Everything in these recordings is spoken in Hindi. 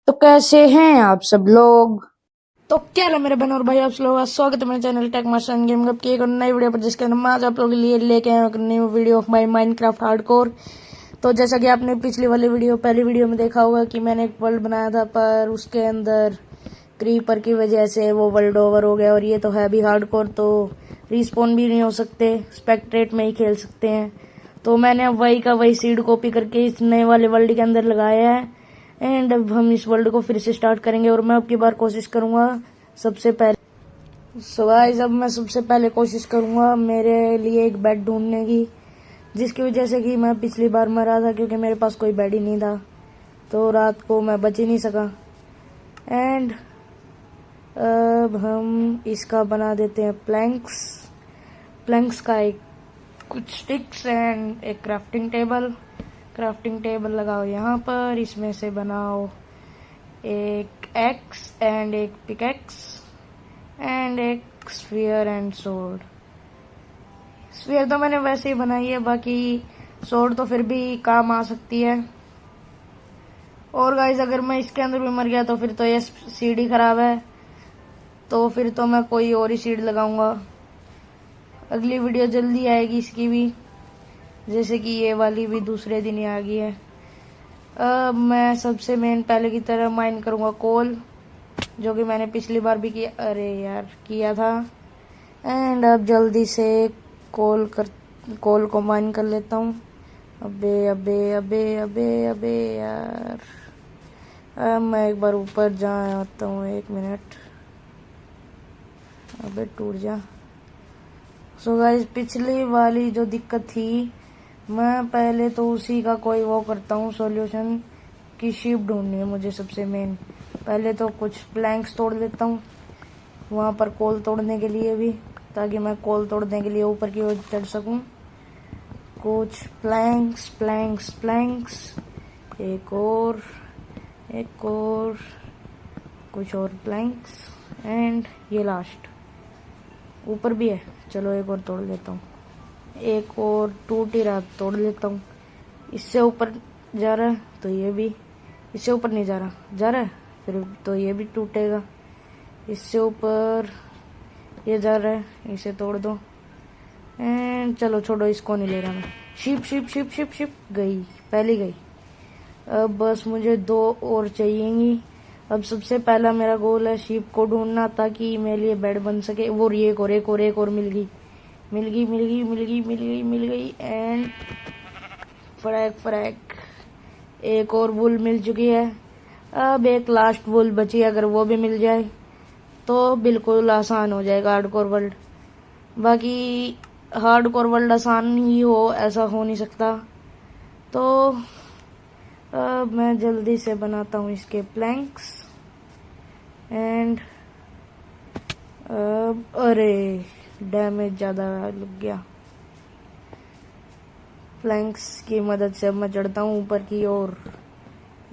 तो कैसे हैं आप सब लोग। तो क्या है मेरे बहन और भाई, आप सब लोगों का स्वागत है मेरे channel Tech Master and Game Club की एक और नई वीडियो पर, जिसके अंदर मैं आज आप लोगों के लिए लेके आया हूं new video of my Minecraft hardcore. तो जैसा कि आपने पिछली वाली पहली वीडियो में देखा होगा कि मैंने एक वर्ल्ड बनाया था, पर उसके अंदर क्रीपर की वजह से वो वर्ल्ड ओवर हो गया। और ये तो है भी हार्डकोर, तो रिस्पॉन भी नहीं हो सकते, स्पेक्ट्रेट में ही खेल सकते हैं। तो मैंने अब वही का वही सीड कॉपी करके इस नए वाले वर्ल्ड के अंदर लगाया है। एंड अब हम इस वर्ल्ड को फिर से स्टार्ट करेंगे और मैं अब की बार कोशिश करूंगा सबसे पहले। सो गाइस, अब मैं सबसे पहले कोशिश करूंगा मेरे लिए एक बेड ढूंढने की, जिसकी वजह से कि मैं पिछली बार मरा था क्योंकि मेरे पास कोई बेड ही नहीं था, तो रात को मैं बच ही नहीं सका। एंड अब हम इसका बना देते हैं प्लैंक्स का एक कुछ स्टिक्स एंड एक क्राफ्टिंग टेबल लगाओ यहाँ पर। इसमें से बनाओ एक एक्स एंड एक पिकैक्स एंड एक स्फीयर एंड सोर्ड। स्फीयर तो मैंने वैसे ही बनाई है, बाकी सोर्ड तो फिर भी काम आ सकती है। और गाइस, अगर मैं इसके अंदर भी मर गया तो फिर तो ये सीड ही खराब है, तो फिर तो मैं कोई और ही सीड लगाऊंगा। अगली वीडियो जल्दी आएगी इसकी भी, जैसे कि ये वाली भी दूसरे दिन ही आ गई है। अब मैं सबसे मेन पहले की तरह माइन करूंगा कोल, जो कि मैंने पिछली बार भी किया था। एंड अब जल्दी से कोल को माइन कर लेता हूँ। अबे अबे अबे अबे अबे यार, अब मैं एक बार ऊपर जा आता हूँ, 1 मिनट। अबे टूट जा। सो गाइस, पिछली वाली जो दिक्कत थी, मैं पहले तो उसी का कोई वो करता हूँ सॉल्यूशन की शीप ढूंढनी है मुझे सबसे मेन। पहले तो कुछ प्लैंक्स तोड़ लेता हूँ वहाँ पर कोल तोड़ने के लिए भी, ताकि मैं कोल तोड़ने के लिए ऊपर की ओर चढ़ सकूँ। कुछ प्लैंक्स, एक और कुछ और प्लैंक्स एंड ये लास्ट ऊपर भी है। चलो एक और तोड़ लेता हूँ, एक और टूट ही रहा, तोड़ लेता हूँ। इससे ऊपर जा रहा है तो ये भी, इससे ऊपर नहीं जा रहा है फिर तो ये भी टूटेगा। इससे ऊपर ये जा रहा है, इसे तोड़ दो। एंड चलो छोड़ो, इसको नहीं ले रहा मैं। शिप गई, पहली गई। अब बस मुझे 2 और चाहिएंगी। अब सबसे पहला मेरा गोल है शीप को ढूंढना, ताकि मेरे लिए बेड बन सके। वो एक और मिल गई। एंड फ्रैक एक और वुल मिल चुकी है। अब एक लास्ट वुल बची, अगर वो भी मिल जाए तो बिल्कुल आसान हो जाएगा हार्डकोर वर्ल्ड। बाकी हार्डकोर वर्ल्ड आसान ही हो ऐसा हो नहीं सकता। तो अब मैं जल्दी से बनाता हूँ इसके प्लैंक्स। एंड अब अरे डैमेज ज़्यादा लग गया। प्लैंक्स की मदद से अब मैं चढ़ता हूँ ऊपर की ओर।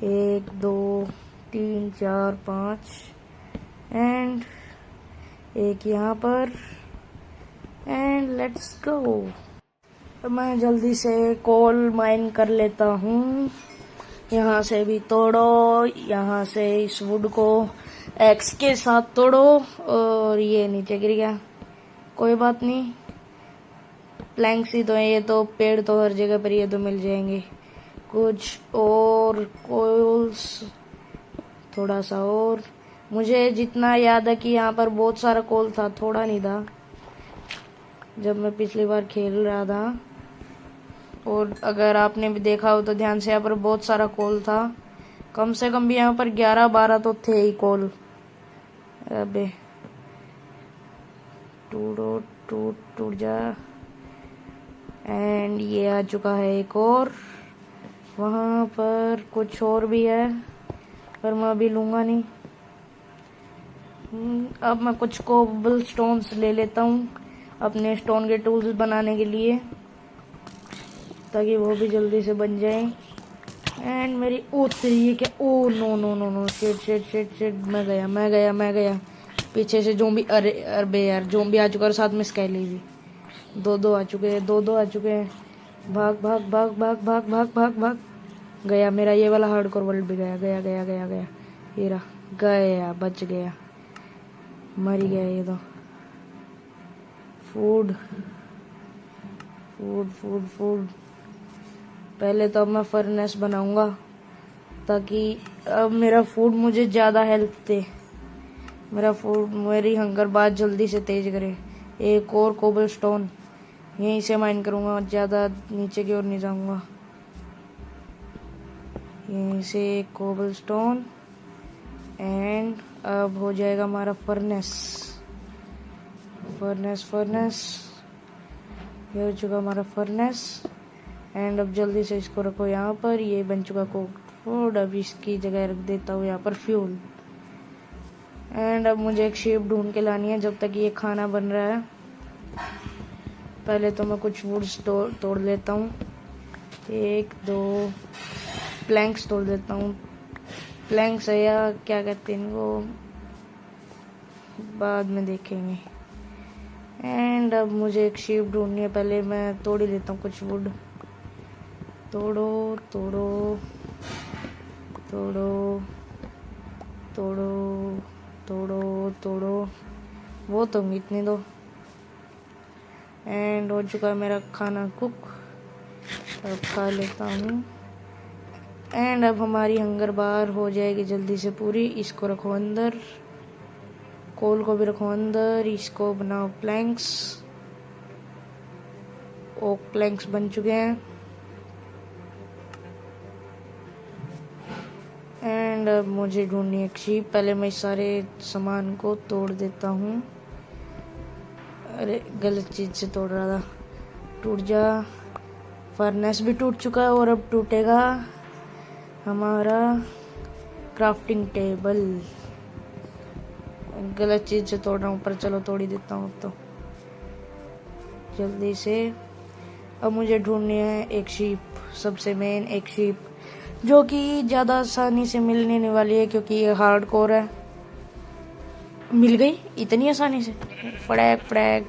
1 2 3 4 5 एंड एक यहाँ पर। And let's go. तो मैं जल्दी से कोल माइन कर लेता हूँ। यहाँ से भी तोड़ो, यहाँ से इस वुड को एक्स के साथ तोड़ो। और ये नीचे गिर गया, कोई बात नहीं। प्लैंक्स ही तो है, ये तो पेड़ तो हर जगह पर ये तो मिल जाएंगे। कुछ और कोल्स, थोड़ा सा और। मुझे जितना याद है कि यहाँ पर बहुत सारा कोल था, थोड़ा नहीं था, जब मैं पिछली बार खेल रहा था। और अगर आपने भी देखा हो तो ध्यान से, यहाँ पर बहुत सारा कोल था। कम से कम भी यहाँ पर 11-12 तो थे ही कोल। अबे टूट जा। एंड ये आ चुका है एक और। वहाँ पर कुछ और भी है, पर मैं अभी लूँगा नहीं। अब मैं कुछ कोबल स्टोन्स ले लेता हूँ अपने स्टोन के टूल्स बनाने के लिए, ताकि वो भी जल्दी से बन जाए। एंड मेरी ये क्या, ओ नो शिट, मैं गया। पीछे से जोम्बी, अरे यार जोम्बी आ चुका है, और साथ में स्केली भी। दो आ चुके हैं। भाग। गया मेरा ये वाला हार्डकोर वर्ल्ड भी, गया। ये रहा, गया, बच गया, मर गया ये तो। Food food food food. पहले तो अब मैं फर्नेस बनाऊंगा ताकि अब मेरा फूड मुझे ज़्यादा हेल्प दे, मेरा फूड मेरी हंगर बात जल्दी से तेज करे। एक और कोबल स्टोन यहीं से माइन करूंगा, ज़्यादा नीचे की ओर नहीं जाऊंगा। यहीं से एक कोबल स्टोन एंड अब हो जाएगा हमारा फर्नेस। ये हो चुका हमारा फर्नेस। एंड अब जल्दी से इसको रखो यहाँ पर। ये बन चुका कुक्ड फूड। अब इसकी जगह रख देता हूँ यहाँ पर फ्यूल। एंड अब मुझे एक शेप ढूंढ के लानी है जब तक ये खाना बन रहा है। पहले तो मैं कुछ वुड्स तोड़ लेता हूँ। 1 2 प्लैंक्स तोड़ देता हूँ। प्लैंक्स है या क्या कहते हैं वो, बाद में देखेंगे। एंड अब मुझे एक शेप ढूंढनी है, पहले मैं तोड़ ही लेता हूँ कुछ वुड। तोड़ो तोड़ो तोड़ो तोड़ो तोड़ो तोड़ो, वो तो इतनी दो। एंड हो चुका है मेरा खाना कुक। अब खा लेता हूँ। एंड अब हमारी हंगर बार हो जाएगी जल्दी से पूरी। इसको रखो अंदर, कोल को भी रखो अंदर। इसको बनाओ प्लैंक्स। ओक प्लैंक्स बन चुके हैं। एंड अब मुझे ढूंढनी एक शीप। पहले मैं इस सारे सामान को तोड़ देता हूँ। अरे गलत चीज से तोड़ रहा था, टूट जा। फर्नेस भी टूट चुका है और अब टूटेगा हमारा क्राफ्टिंग टेबल। गलत चीज से तोड़ रहा हूँ, पर चलो तोड़ ही देता हूँ अब तो जल्दी से। अब मुझे ढूंढनी है एक शीप, सबसे मेन एक शीप, जो कि ज़्यादा आसानी से मिलने नहीं वाली है क्योंकि ये हार्ड कोर है। मिल गई इतनी आसानी से, फड़ैक फड़ैक।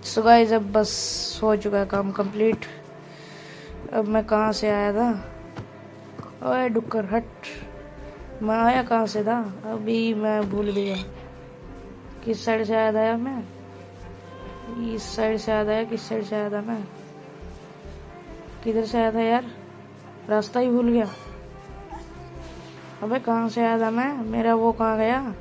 सो गाइस अब बस हो चुका है काम कंप्लीट। अब मैं कहाँ से आया था? ओए डुक्कर हट, मैं आया कहाँ से था? अभी मैं भूल गया किस साइड से आया था यार मैं। इस साइड से आया था, किस साइड से आया था मैं? किधर से आया था यार, रास्ता ही भूल गया। अबे कहाँ से आया था मैं? मेरा वो कहाँ गया?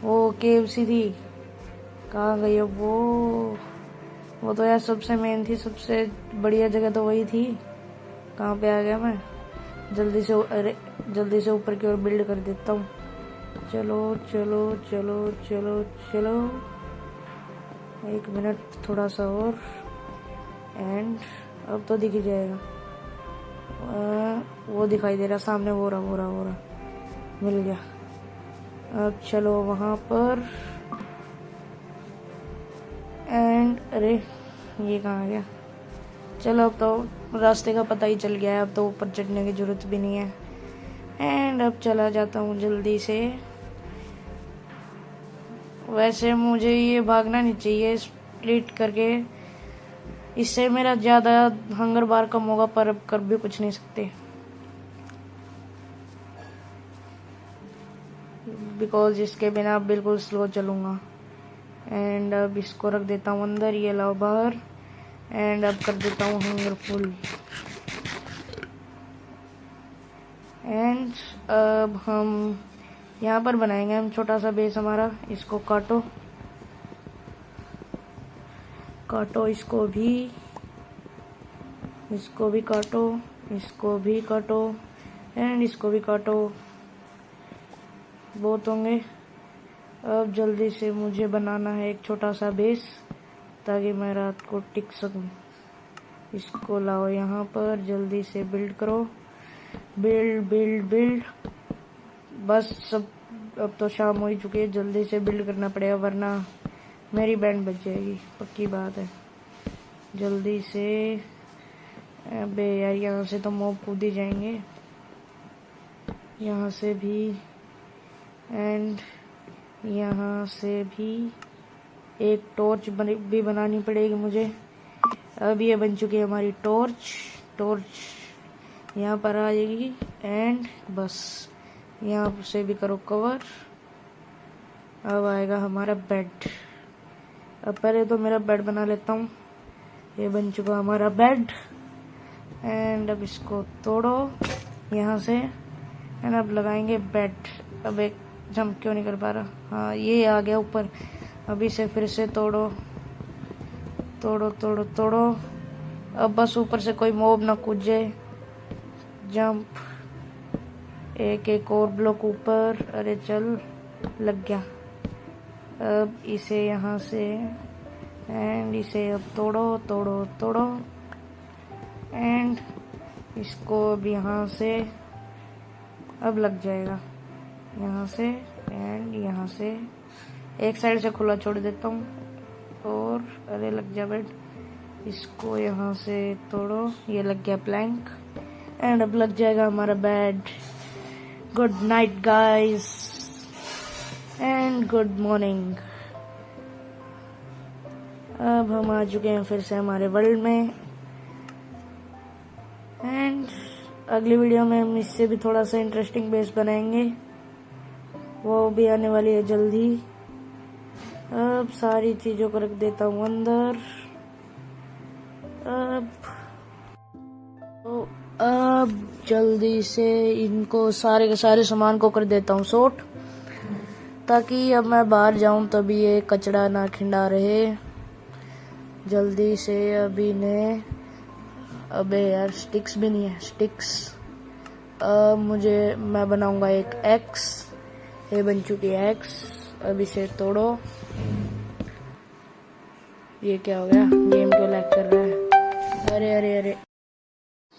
वो KFC थी, कहाँ गई अब वो तो यार सबसे मेन थी, सबसे बढ़िया जगह तो वही थी। कहाँ पे आ गया मैं? जल्दी से ऊपर की ओर बिल्ड कर देता हूँ। चलो चलो चलो चलो चलो, 1 मिनट थोड़ा सा और। एंड अब तो दिख ही जाएगा। वो दिखाई दे रहा सामने, वो रहा मिल गया। अब चलो वहाँ पर। एंड अरे ये कहाँ आ गया? चलो अब तो रास्ते का पता ही चल गया है, अब तो ऊपर चढ़ने की जरूरत भी नहीं है। एंड अब चला जाता हूँ जल्दी से। वैसे मुझे ये भागना नहीं चाहिए स्प्लिट करके, इससे मेरा ज़्यादा हंगर बार कम होगा, पर अब कर भी कुछ नहीं सकते बिकॉज इसके बिना बिल्कुल स्लो चलूँगा। एंड अब इसको रख देता हूँ अंदर, ये लाओ बाहर। एंड अब कर देता हूँ हंगर फुल। एंड अब हम यहाँ पर बनाएंगे हम छोटा सा बेस हमारा। इसको काटो इसको भी काटो, इसको भी काटो एंड इसको भी काटो। बहुत होंगे। अब जल्दी से मुझे बनाना है एक छोटा सा बेस ताकि मैं रात को टिक सकूं। इसको लाओ यहाँ पर, जल्दी से बिल्ड करो। बिल्ड। बस सब, अब तो शाम हो ही चुकी है, जल्दी से बिल्ड करना पड़ेगा वरना मेरी बैंड बच जाएगी, पक्की बात है। जल्दी से। अबे यार यहाँ से तो मॉब कूद ही जाएंगे, यहाँ से भी एंड यहाँ से भी। एक टॉर्च भी बनानी पड़ेगी मुझे। अब ये बन चुकी है हमारी टॉर्च यहाँ पर आ जाएगी। एंड बस यहाँ से भी करो कवर। अब आएगा हमारा बेड। अब पहले तो मेरा बेड बना लेता हूँ। ये बन चुका हमारा बेड। एंड अब इसको तोड़ो यहाँ से एंड अब लगाएंगे बेड। अब एक जंप क्यों नहीं कर पा रहा, हाँ ये आ गया ऊपर। अब इसे फिर से तोड़ो तोड़ो तोड़ो तोड़ो। अब बस ऊपर से कोई मॉब ना कूद जाए। जंप, एक और ब्लॉक ऊपर। अरे चल, लग गया। अब इसे यहाँ से एंड इसे अब तोड़ो तोड़ो तोड़ो एंड इसको अब यहाँ से अब लग जाएगा। यहाँ से एंड यहाँ से एक साइड से खुला छोड़ देता हूँ और अरे लग जा बेड। इसको यहाँ से तोड़ो, ये लग गया प्लैंक एंड अब लग जाएगा हमारा bed. Good night guys and good morning. अब हम आ चुके हैं फिर से हमारे वर्ल्ड में एंड अगली वीडियो में हम इससे भी थोड़ा सा इंटरेस्टिंग बेस बनाएंगे, वो भी आने वाली है जल्दी। अब सारी चीजों को रख देता हूँ अंदर। अब जल्दी से इनको सारे के सारे सामान को कर देता हूँ सॉर्ट, ताकि अब मैं बाहर जाऊं तभी ये कचरा ना खिंडा रहे। जल्दी से अभी ने, अबे यार स्टिक्स भी नहीं है, स्टिक्स। अब मैं बनाऊंगा एक एक्स। ये बन चुकी है एक्स। अब इसे तोड़ो। ये क्या हो गया, गेम क्यों लैग कर रहा है, अरे अरे अरे।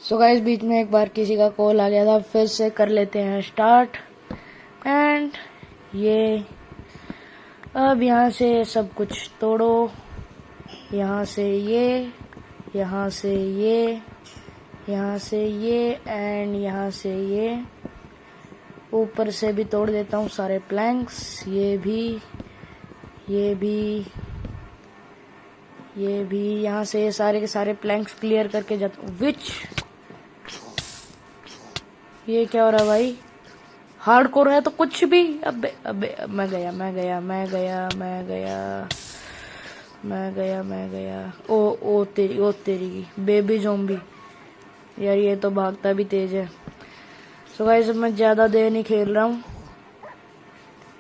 सो गाइस बीच में एक बार किसी का कॉल आ गया था, फिर से कर लेते हैं स्टार्ट। एंड ये अब यहाँ से सब कुछ तोड़ो, यहाँ से ये, यहाँ से ये, यहाँ से ये एंड यहाँ से ये। ऊपर से भी तोड़ देता हूँ सारे प्लैंक्स, ये भी, ये भी, ये भी। यहाँ से ये सारे के सारे प्लैंक्स क्लियर करके जाता हूँ। विच ये क्या हो रहा है भाई, हार्डकोर है तो कुछ भी। अबे अबे मैं गया मैं गया मैं गया मैं गया मैं गया मैं गया। ओ तेरी की बेबी ज़ॉम्बी यार, ये तो भागता भी तेज है। सो गाइस मैं ज़्यादा देर नहीं खेल रहा हूँ,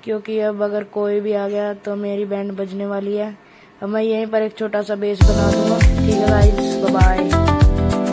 क्योंकि अब अगर कोई भी आ गया तो मेरी बैंड बजने वाली है। अब मैं यहीं पर एक छोटा सा बेस बना दूंगा। ठीक है गाइस, बाय बाय।